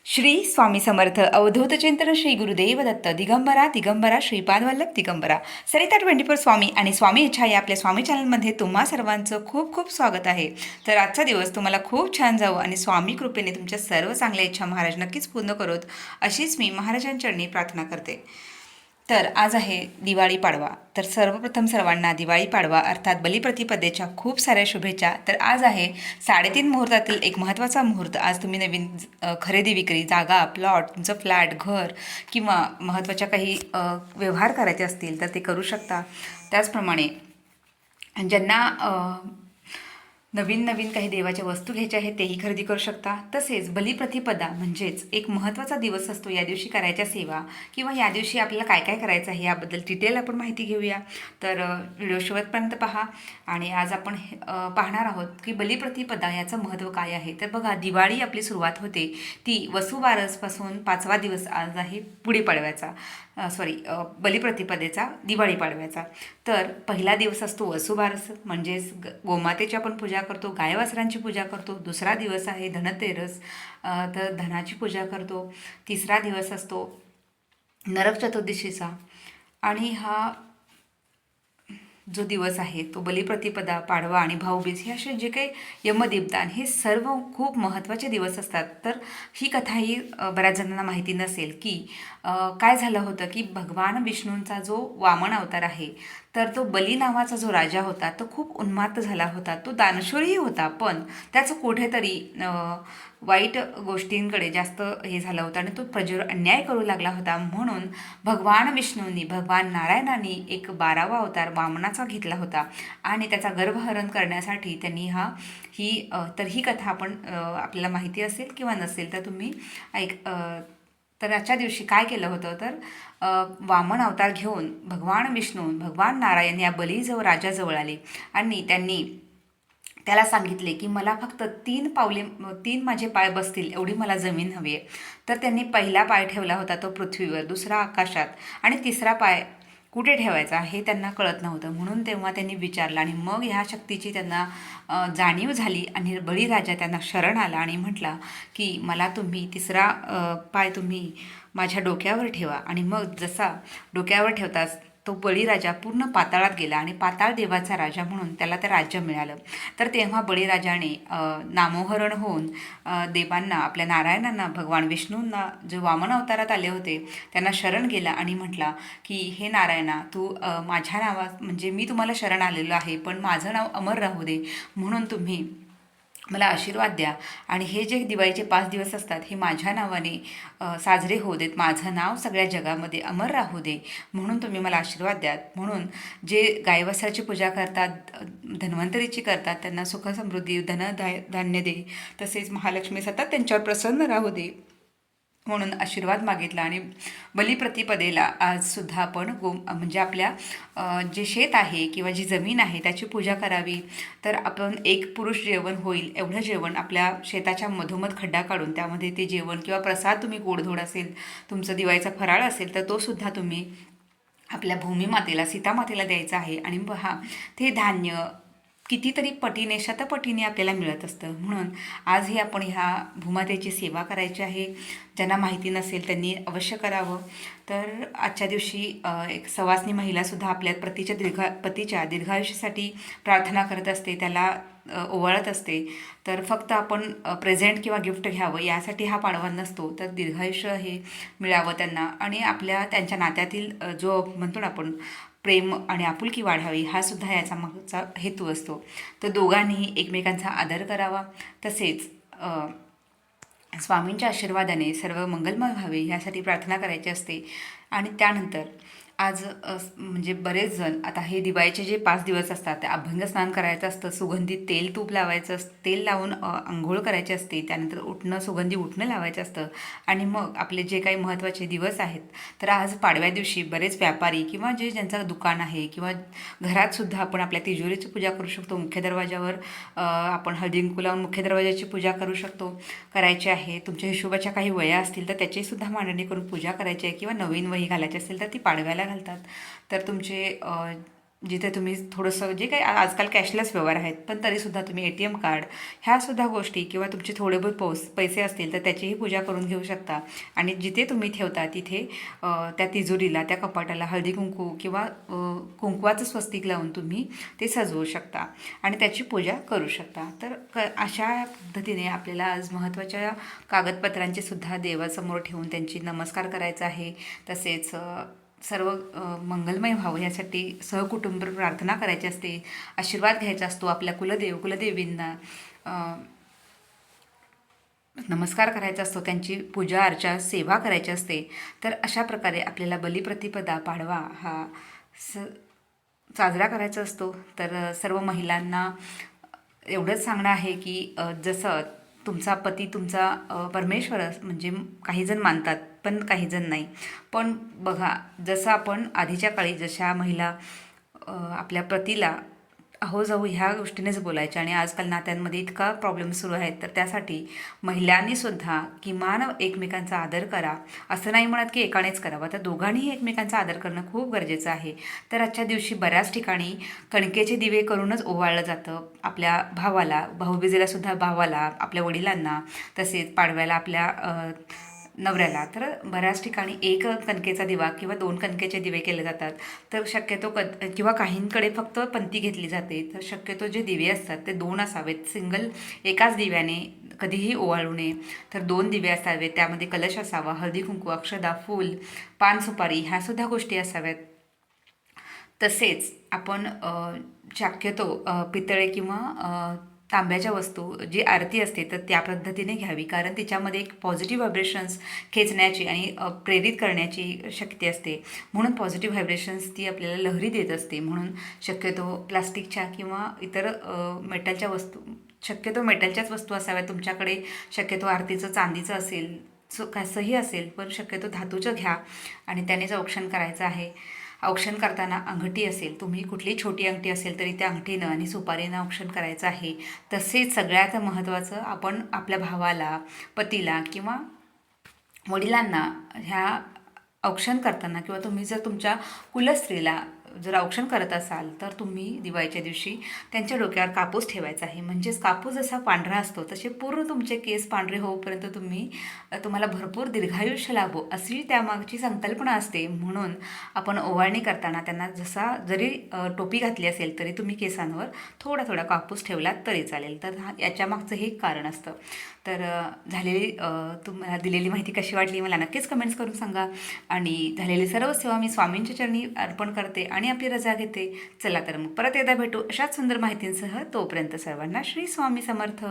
श्री स्वामी समर्थ अवधूत चिंतन श्री गुरुदेव दत्त दिगंबरा दिगंबरा श्रीपाद वल्लभ दिगंबरा सरिता 24 स्वामी आणि स्वामी इच्छा या आपल्या स्वामी चॅनलमध्ये तुम्हा सर्वांचं खूप खूप स्वागत आहे. तर आजचा दिवस तुम्हाला खूप छान जावं आणि स्वामी कृपेने तुमच्या सर्व चांगल्या इच्छा महाराज नक्कीच पूर्ण करोत अशीच मी महाराजांचरणी प्रार्थना करते. तर आज आहे दिवाळी पाडवा. तर सर्वप्रथम सर्वांना दिवाळी पाडवा अर्थात बलिप्रतिपदेच्या खूप साऱ्या शुभेच्छा. तर आज आहे 3:30 मुहूर्तातील एक महत्त्वाचा मुहूर्त. आज तुम्ही नवीन खरेदी विक्री जागा प्लॉट तुमचं फ्लॅट घर किंवा महत्त्वाच्या काही व्यवहार करायचे असतील तर ते करू शकता. त्याचप्रमाणे ज्यांना नवीन नवीन काही देवाच्या वस्तू घ्यायच्या आहेत तेही खरेदी करू शकता. तसेच बलिप्रतिपदा म्हणजेच एक महत्त्वाचा दिवस असतो. या दिवशी करायच्या सेवा किंवा या दिवशी आपल्याला काय काय करायचं आहे याबद्दल डिटेल आपण माहिती घेऊया. तर व्हिडिओ शेवटपर्यंत पहा. आणि आज आपण पाहणार आहोत की बलिप्रतिपदा याचं महत्त्व काय आहे. तर बघा, दिवाळी आपली सुरुवात होते ती वसुबारसपासून 5वा दिवस आज आहे गुढीपाडव्याचा, बलिप्रतिपदेचा, दिवाळी पाडव्याचा. तर पहिला दिवस असतो वसुबारस म्हणजेच गोमातेची आपण पूजा करतो, गायवासरांची पूजा करतो. दुसरा दिवस आहे धनतेरस, तर धनाची पूजा करतो. तिसरा दिवस असतो नरक चतुर्दशीचा. आणि हा जो दिवस आहे तो बलिप्रतिपदा, पाडवा आणि भाऊबीज हे असे जे काही यमदीपदान हे सर्व खूप महत्त्वाचे दिवस असतात. तर ही कथाही बऱ्याच जणांना माहिती नसेल की काय झालं होतं की भगवान विष्णूंचा जो वामन अवतार आहे तर तो बली नावाचा जो राजा होता तो खूप उन्मात्त झाला होता. तो दानशूरही होता, पण त्याचं कुठेतरी वाईट गोष्टींकडे जास्त हे झालं होतं आणि तो प्रजेवर अन्याय करू लागला होता. म्हणून भगवान विष्णूंनी, भगवान नारायणांनी एक 12वा अवतार वामनाचा घेतला होता आणि त्याचा गर्भहरण करण्यासाठी त्यांनी ही कथा आपण आपल्याला माहिती असेल किंवा नसेल तर तुम्ही तर आजच्या दिवशी काय केलं होतं तर वामन अवतार घेऊन भगवान विष्णू, भगवान नारायण या बलीजवळ राजाजवळ आले आणि त्यांनी त्याला सांगितले की मला फक्त 3 माझे पाय बसतील एवढी मला जमीन हवी आहे. तर त्यांनी पहिला पाय ठेवला होता तो पृथ्वीवर, दुसरा आकाशात आणि तिसरा पाय कुठे ठेवायचा हे त्यांना कळत नव्हतं. म्हणून तेव्हा त्यांनी विचारलं आणि मग ह्या शक्तीची त्यांना जाणीव झाली आणि बळीराजा त्यांना शरण आला आणि म्हटला की मला तुम्ही तिसरा पाय तुम्ही माझ्या डोक्यावर ठेवा. आणि मग जसा डोक्यावर ठेवताच तो बळीराजा पूर्ण पाताळात गेला आणि पाताळ देवाचा राजा म्हणून त्याला ते राज्य मिळालं. तर तेव्हा बळीराजाने नामोहरण होऊन देवांना, आपल्या नारायणांना, भगवान विष्णूंना जे वामन अवतारात आले होते त्यांना शरण गेला आणि म्हटला की हे नारायणा, तू माझ्या नावात म्हणजे मी तुम्हाला शरण आलेलो आहे पण माझं नाव अमर राहू दे म्हणून तुम्ही मला आशीर्वाद द्या आणि हे जे दिवाळीचे 5 दिवस असतात हे माझ्या नावाने साजरे होऊ देत, माझं नाव सगळ्या जगामध्ये अमर राहू दे म्हणून तुम्ही मला आशीर्वाद द्या. म्हणून जे गायवासराची पूजा करतात, धन्वंतरीची करतात त्यांना सुख समृद्धी, धान्य दे, तसेच महालक्ष्मी सतत त्यांच्यावर प्रसन्न राहू दे म्हणून आशीर्वाद मागितला. आणि बलिप्रतिपदेला आजसुद्धा आपण म्हणजे आपल्या जे शेत आहे किंवा जी जमीन आहे त्याची पूजा करावी. तर आपण एक पुरुष जेवण होईल एवढं जेवण आपल्या शेताच्या मधोमध खड्डा काढून त्यामध्ये ते जेवण किंवा प्रसाद, तुम्ही गोडधोड असेल, तुमचं दिवाळीचा फराळ असेल तर तो सुद्धा तुम्ही आपल्या भूमीमातेला, सीतामातेला द्यायचा आहे. आणि ते धान्य कितीतरी पटीने, शतपटीने आपल्याला मिळत असतं. म्हणून आजही आपण ह्या भूमातेची सेवा करायची आहे. ज्यांना माहिती नसेल त्यांनी अवश्य करावं. तर आजच्या दिवशी एक सवासनी महिलासुद्धा आपल्या पतीच्या दीर्घायुष्यासाठी प्रार्थना करत असते, त्याला ओवाळत असते. तर फक्त आपण प्रेझेंट किंवा गिफ्ट घ्यावं यासाठी हा पाडवा नसतो, तर दीर्घायुष्य हे मिळावं त्यांना आणि त्यांच्या नात्यातील जो म्हणतो ना आपण प्रेम आणि आपुलकी वाढावी हा सुद्धा याचा मागचा हेतू असतो. तर दोघांनीही एकमेकांचा आदर करावा. तसेच स्वामींच्या आशीर्वादाने सर्व मंगलमय व्हावे यासाठी प्रार्थना करायची असते. आणि त्यानंतर आज म्हणजे बरेच जण आता हे दिवाळीचे जे 5 दिवस असतात ते अभ्यंग स्नान करायचं असतं, सुगंधित तेल तूप लावायचं तेल लावून आंघोळ करायची असते, त्यानंतर सुगंधी उठणं लावायचं असतं. आणि मग आपले जे काही महत्त्वाचे दिवस आहेत तर आज पाडव्या दिवशी बरेच व्यापारी किंवा ज्यांचं दुकान आहे किंवा घरातसुद्धा आपण आपल्या तिजोरीची पूजा करू शकतो. मुख्य दरवाजावर आपण हळदी कुंकू लावून मुख्य दरवाजाची पूजा करायची आहे. तुमच्या हिशोबाच्या काही वया असतील तर त्याचीसुद्धा मांडणी करून पूजा करायची आहे किंवा नवीन वही घालायची असेल तर ती पाडव्याला घालतात. तर तुमचे जिथे तुम्ही थोडंसं जे काही आजकाल कॅशलेस व्यवहार आहेत, पण तरीसुद्धा तुम्ही ATM कार्ड ह्यासुद्धा गोष्टी किंवा तुमचे थोडे बहुत पैसे असतील तर त्याचीही पूजा करून घेऊ शकता. आणि जिथे तुम्ही ठेवता तिथे त्या तिजोरीला, त्या कपाटाला हळदी कुंकू किंवा कुंकवाचं स्वस्तिक लावून तुम्ही ते सजवू शकता आणि त्याची पूजा करू शकता. तर अशा पद्धतीने आपल्याला आज महत्त्वाच्या कागदपत्रांची सुद्धा देवासमोर ठेवून त्यांची नमस्कार करायचा आहे. तसेच सर्व मंगलमय व्हावं यासाठी सहकुटुंब प्रार्थना करायची असते, आशीर्वाद घ्यायचा असतो आपल्या कुलदेवींना, नमस्कार करायचा असतो, त्यांची पूजा अर्चा सेवा करायची असते. तर अशा प्रकारे आपल्याला बलिप्रतिपदा पाडवा हा साजरा करायचा असतो. तर सर्व महिलांना एवढंच सांगणं आहे की जसं तुमचा पती तुमचा परमेश्वर म्हणजे काहीजण मानतात पण काहीजण नाही. पण बघा, जसं आपण आधीच्या काळी जशा महिला आपल्या पतीला अहो जाऊ ह्या गोष्टीनेच बोलायच्या आणि आजकाल नात्यांमध्ये इतका प्रॉब्लेम सुरू आहेत. तर त्यासाठी महिलांनी सुद्धा किमान एकमेकांचा आदर करा. असं नाही म्हणत की एकानेच करावा, तर दोघांनीही एकमेकांचा आदर करणं खूप गरजेचं आहे. तर आजच्या दिवशी बऱ्याच ठिकाणी कणकेचे दिवे करूनच ओवाळलं जातं आपल्या भावाला, भाऊबीजेला सुद्धा भावाला, आपल्या वडिलांना, तसेच पाडव्याला आपल्या नवऱ्याला. तर बऱ्याच ठिकाणी एक कणकेचा दिवा किंवा 2 कणकेचे दिवे केले जातात. तर शक्यतो किंवा काहींकडे फक्त पंती घेतली जाते. तर शक्यतो जे दिवे असतात ते 2 असावेत. सिंगल एकाच दिव्याने कधीही ओवाळू नये. तर 2 दिवे असावेत, त्यामध्ये कलश असावा, हळदी कुंकू, अक्षदा, फूल, पान सुपारी ह्यासुद्धा गोष्टी असाव्यात. तसेच आपण शक्यतो पितळे किंवा तांब्याच्या वस्तू जी आरती असते तर त्या पद्धतीने घ्यावी, कारण तिच्यामध्ये एक पॉझिटिव्ह व्हायब्रेशन्स खेचण्याची आणि प्रेरित करण्याची शक्ती असते. म्हणून पॉझिटिव्ह व्हायब्रेशन्स ती आपल्याला लहरी देत असते. म्हणून शक्यतो प्लास्टिकच्या किंवा इतर मेटलच्या वस्तू, शक्यतो मेटलच्याच वस्तू असाव्यात तुमच्याकडे. शक्यतो आरतीचं चांदीचं असेल, कसंही असेल, पण शक्यतो धातूचं घ्या आणि त्यानेच औक्षण करायचं आहे. औक्षण करताना अंगठी असेल, तुम्ही कुठली छोटी अंगठी असेल तरी त्या अंगठीनं आणि सुपारीनं औक्षण करायचं आहे. तसेच सगळ्यात महत्त्वाचं, आपण आपल्या भावाला, पतीला किंवा वडिलांना ह्या औक्षण करताना किंवा तुम्ही जर तुमच्या कुलस्त्रीला जर औक्षण करत असाल तर तुम्ही दिवाळीच्या दिवशी त्यांच्या डोक्यावर कापूस ठेवायचा आहे. म्हणजेच कापूस जसा पांढरा असतो तसे पूर्ण तुमचे केस पांढरे होईपर्यंत तुम्हाला भरपूर दीर्घायुष्य लाभो अशी त्यामागची संकल्पना असते. म्हणून आपण ओवाळणी करताना त्यांना जरी टोपी घातली असेल तरी तुम्ही केसांवर थोडा थोडा कापूस ठेवलात तरी चालेल. तर याच्यामागचं हे कारण असतं. तर तुम्हाला दिलेली माहिती कशी वाटली मला नक्कीच कमेंट्स करून सांगा. आणि झालेली सर्व सेवा मी स्वामींच्या चरणी अर्पण करते आणि आपली रजा घेते. चला तर मग परत एकदा भेटू अशाच सुंदर माहितींसह. तोपर्यंत सर्वांना श्री स्वामी समर्थ.